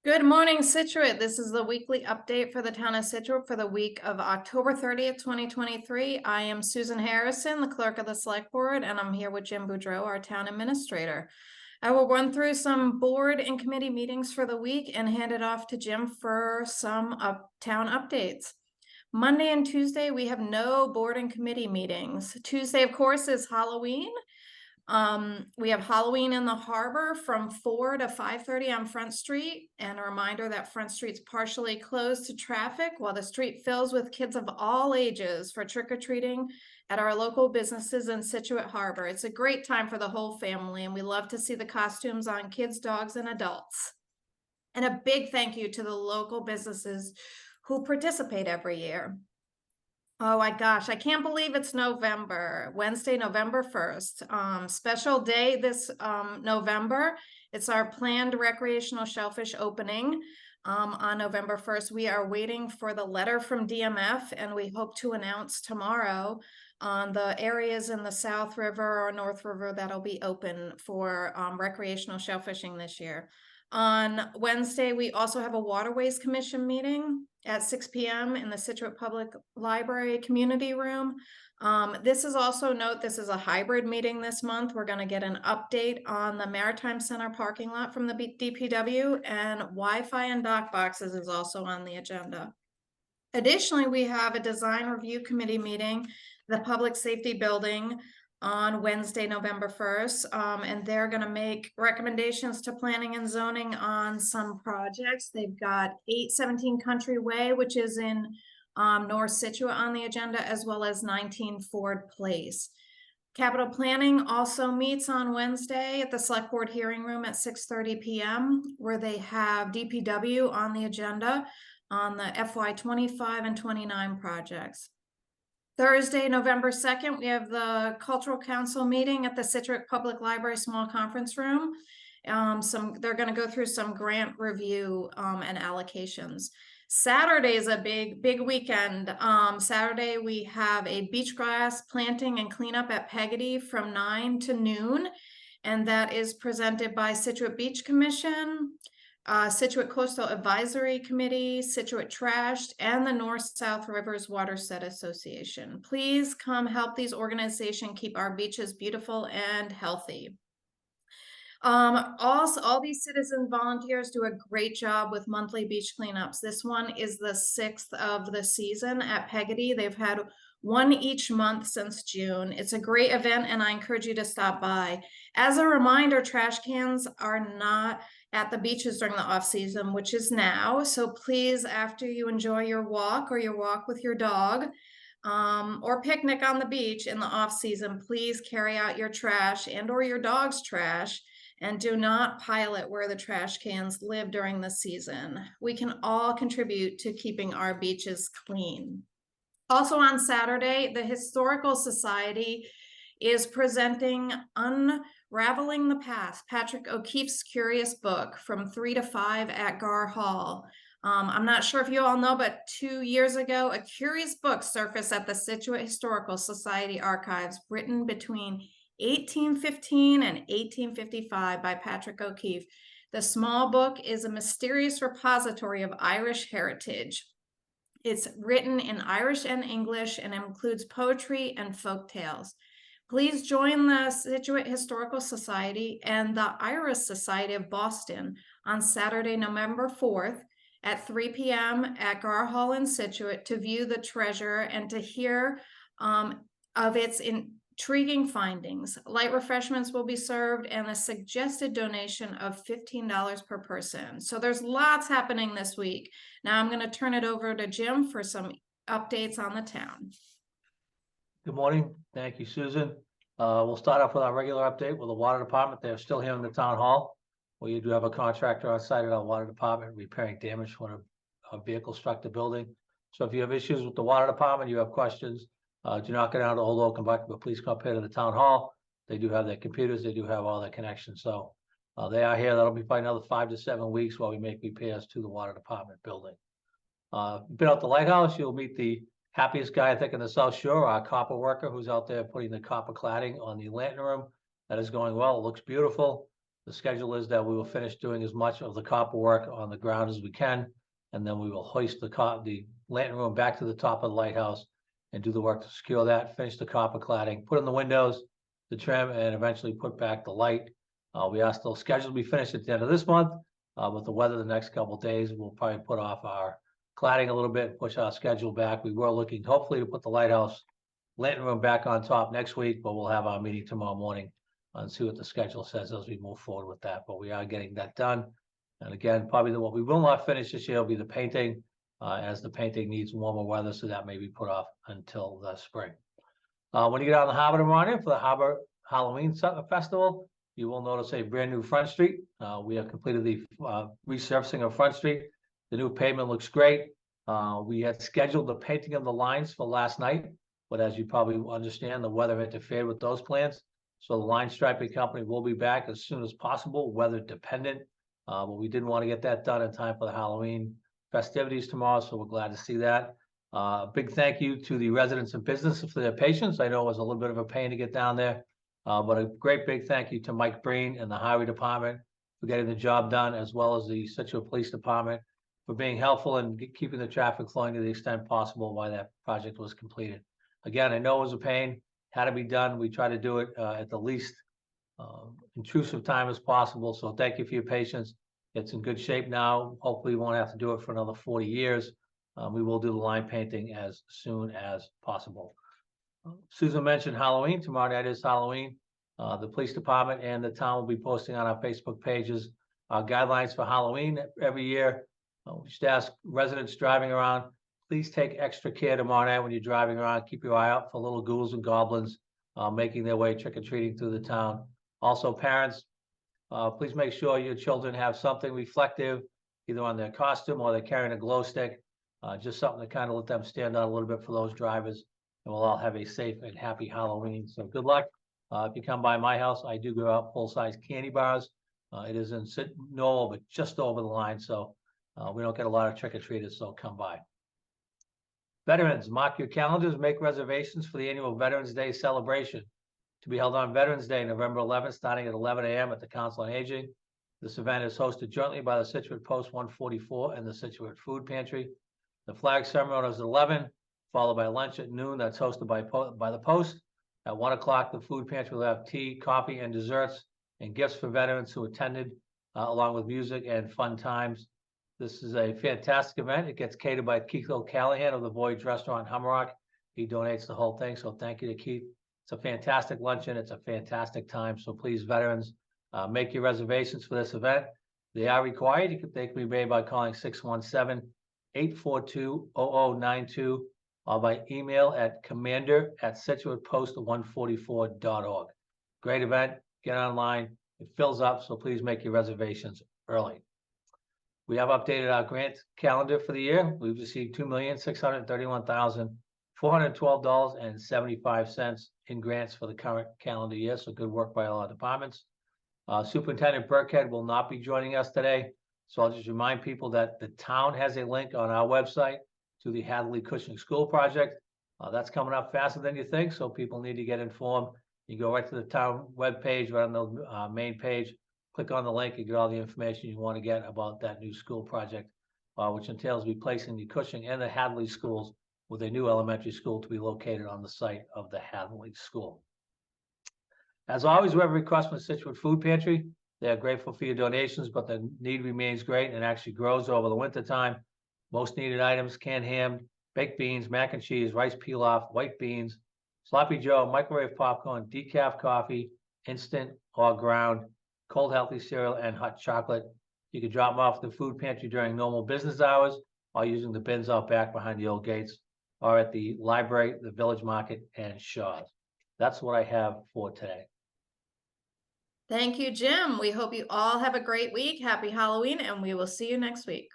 Good morning, Scituate. This is the weekly update for the town of Scituate for the week of October 30th, 2023. I am Susan Harrison, the clerk of the select board, and I'm here with Jim Boudreau, our town administrator. I will run through some board and committee meetings for the week and hand it off to Jim for some town updates. Monday and Tuesday, we have no board and committee meetings. Tuesday, of course, is Halloween. We have Halloween in the harbor from 4 to 5:30 on Front Street, and a reminder that Front Street's partially closed to traffic while the street fills with kids of all ages for trick-or-treating at our local businesses in Scituate Harbor. It's a great time for the whole family, and we love to see the costumes on kids, dogs, and adults. And a big thank you to the local businesses who participate every year. Oh my gosh, I can't believe it's November, Wednesday, November 1st. Special day this November. It's our planned recreational shellfish opening on November 1st. We are waiting for the letter from DMF, and we hope to announce tomorrow on the areas in the South River or North River that'll be open for recreational shellfishing this year. On Wednesday, we also have a Waterways Commission meeting at 6 p.m. in the Scituate Public Library Community Room. This is also note, this is a hybrid meeting this month. We're going to get an update on the Maritime Center parking lot from the DPW, and Wi-Fi and dock boxes is also on the agenda. Additionally, we have a design review committee meeting, the Public Safety Building, on Wednesday, November 1st, and they're going to make recommendations to planning and zoning on some projects. They've got 817 Country Way, which is in North Scituate, on the agenda, as well as 19 Ford Place. Capital Planning also meets on Wednesday at the Select Board Hearing Room at 6:30 p.m., where they have DPW on the agenda on the FY 25 and 29 projects. Thursday, November 2nd, we have the Cultural Council meeting at the Scituate Public Library Small Conference Room. They're going to go through some grant review and allocations. Saturday is a big weekend. Saturday, we have a beach grass planting and cleanup at Peggotty from 9 to noon, and that is presented by Scituate Beach Commission, Scituate Coastal Advisory Committee, Scituate Trashed, and the North-South Rivers Watershed Association. Please come help these organizations keep our beaches beautiful and healthy. Also, all these citizen volunteers do a great job with monthly beach cleanups. This one is the 6th of the season at Peggotty. They've had one each month since June. It's a great event, and I encourage you to stop by. As a reminder, trash cans are not at the beaches during the off season, which is now. So please, after you enjoy your walk or your walk with your dog, or picnic on the beach in the off season, please carry out your trash and or your dog's trash, and do not pile it where the trash cans live during the season. We can all contribute to keeping our beaches clean. Also on Saturday, the Historical Society is presenting Unraveling the Past, Patrick O'Keefe's curious book, from 3 to 5 at Gar Hall. I'm not sure if you all know, but 2 years ago, a curious book surfaced at the Scituate Historical Society archives, written between 1815 and 1855 by Patrick O'Keefe. The small book is a mysterious repository of Irish heritage. It's written in Irish and English and includes poetry and folk tales. Please join the Scituate Historical Society and the Irish Society of Boston on Saturday, November 4th at 3 p.m. at Gar Hall in Scituate to view the treasure and to hear of its intriguing findings. Light refreshments will be served, and a suggested donation of $15 per person. So there's lots happening this week. Now I'm going to turn it over to Jim for some updates on the town. Good morning. Thank you, Susan. We'll start off with our regular update with the water department. They're still here in the town hall. We do have a contractor on site at our water department repairing damage when a vehicle struck the building. So if you have issues with the water department, you have questions, do not go down to Old Oaken Bucket, but please come up here to the town hall. They do have their computers. They do have all their connections. So they are here. That'll be probably another 5 to 7 weeks while we make repairs to the water department building. Been out the lighthouse, you'll meet the happiest guy, I think, in the South Shore, our copper worker who's out there putting the copper cladding on the lantern room. That is going well. It looks beautiful. The schedule is that we will finish doing as much of the copper work on the ground as we can, and then we will hoist the lantern room back to the top of the lighthouse and do the work to secure that, finish the copper cladding, put in the windows, the trim, and eventually put back the light. We are still scheduled to be finished at the end of this month. With the weather the next couple of days, we'll probably put off our cladding a little bit, push our schedule back. We were looking hopefully to put the lighthouse lantern room back on top next week, but we'll have our meeting tomorrow morning and see what the schedule says as we move forward with that. But we are getting that done. And again, probably what we will not finish this year will be the painting, as the painting needs warmer weather, so that may be put off until the spring. When you get out on the harbor tomorrow for the Harbor Halloween Festival, you will notice a brand new Front Street. We have completed the resurfacing of Front Street. The new pavement looks great. We had scheduled the painting of the lines for last night, but as you probably understand, the weather interfered with those plans. So the line striping company will be back as soon as possible, weather dependent. But we didn't want to get that done in time for the Halloween festivities tomorrow, so we're glad to see that. Big thank you to the residents and businesses for their patience. I know it was a little bit of a pain to get down there, but a great big thank you to Mike Breen and the Highway Department for getting the job done, as well as the Scituate Police Department for being helpful and keeping the traffic flowing to the extent possible while that project was completed. Again, I know it was a pain, had to be done. We tried to do it at the least intrusive time as possible. So thank you for your patience. It's in good shape now. Hopefully we won't have to do it for another 40 years. We will do the line painting as soon as possible. Susan mentioned Halloween. Tomorrow night is Halloween. The police department and the town will be posting on our Facebook pages guidelines for Halloween every year. We should ask residents driving around, please take extra care tomorrow night when you're driving around. Keep your eye out for little ghouls and goblins making their way trick-or-treating through the town. Also, parents, please make sure your children have something reflective, either on their costume or they're carrying a glow stick. Just something to kind of let them stand out a little bit for those drivers. And we'll all have a safe and happy Halloween. So good luck. If you come by my house, I do give out full-size candy bars. It is in normal, but just over the line. So we don't get a lot of trick-or-treaters, so come by. Veterans, mark your calendars, make reservations for the annual Veterans Day celebration to be held on Veterans Day, November 11th, starting at 11 a.m. at the Council on Aging. This event is hosted jointly by the Scituate Post 144 and the Scituate Food Pantry. The flag ceremony is at 11, followed by lunch at noon. That's hosted by the Post. At 1 o'clock, the Food Pantry will have tea, coffee, and desserts and gifts for veterans who attended, along with music and fun times. This is a fantastic event. It gets catered by Keith O'Callahan of the Voyage Restaurant in Hummerock. He donates the whole thing, so thank you to Keith. It's a fantastic luncheon. It's a fantastic time. So please, veterans, make your reservations for this event. They are required. They can be made by calling 617-842-0092 or by email at commander@scituatepost144.org. Great event. Get online. It fills up, so please make your reservations early. We have updated our grant calendar for the year. We've received $2,631,412.75 in grants for the current calendar year. So good work by all our departments. Superintendent Burkhead will not be joining us today. So I'll just remind people that the town has a link on our website to the Hadley Cushing School Project. That's coming up faster than you think, so people need to get informed. You go right to the town webpage, right on the main page, click on the link and get all the information you want to get about that new school project, which entails replacing the Cushing and the Hadley schools with a new elementary school to be located on the site of the Hadley School. As always, we have a request from the Scituate Food Pantry. They are grateful for your donations, but the need remains great and actually grows over the winter time. Most needed items: canned ham, baked beans, mac and cheese, rice pilaf, white beans, sloppy joe, microwave popcorn, decaf coffee, instant or ground, cold healthy cereal, and hot chocolate. You can drop them off at the food pantry during normal business hours or using the bins out back behind the old gates or at the library, the village market, and Shaw's. That's what I have for today. Thank you, Jim. We hope you all have a great week. Happy Halloween, and we will see you next week.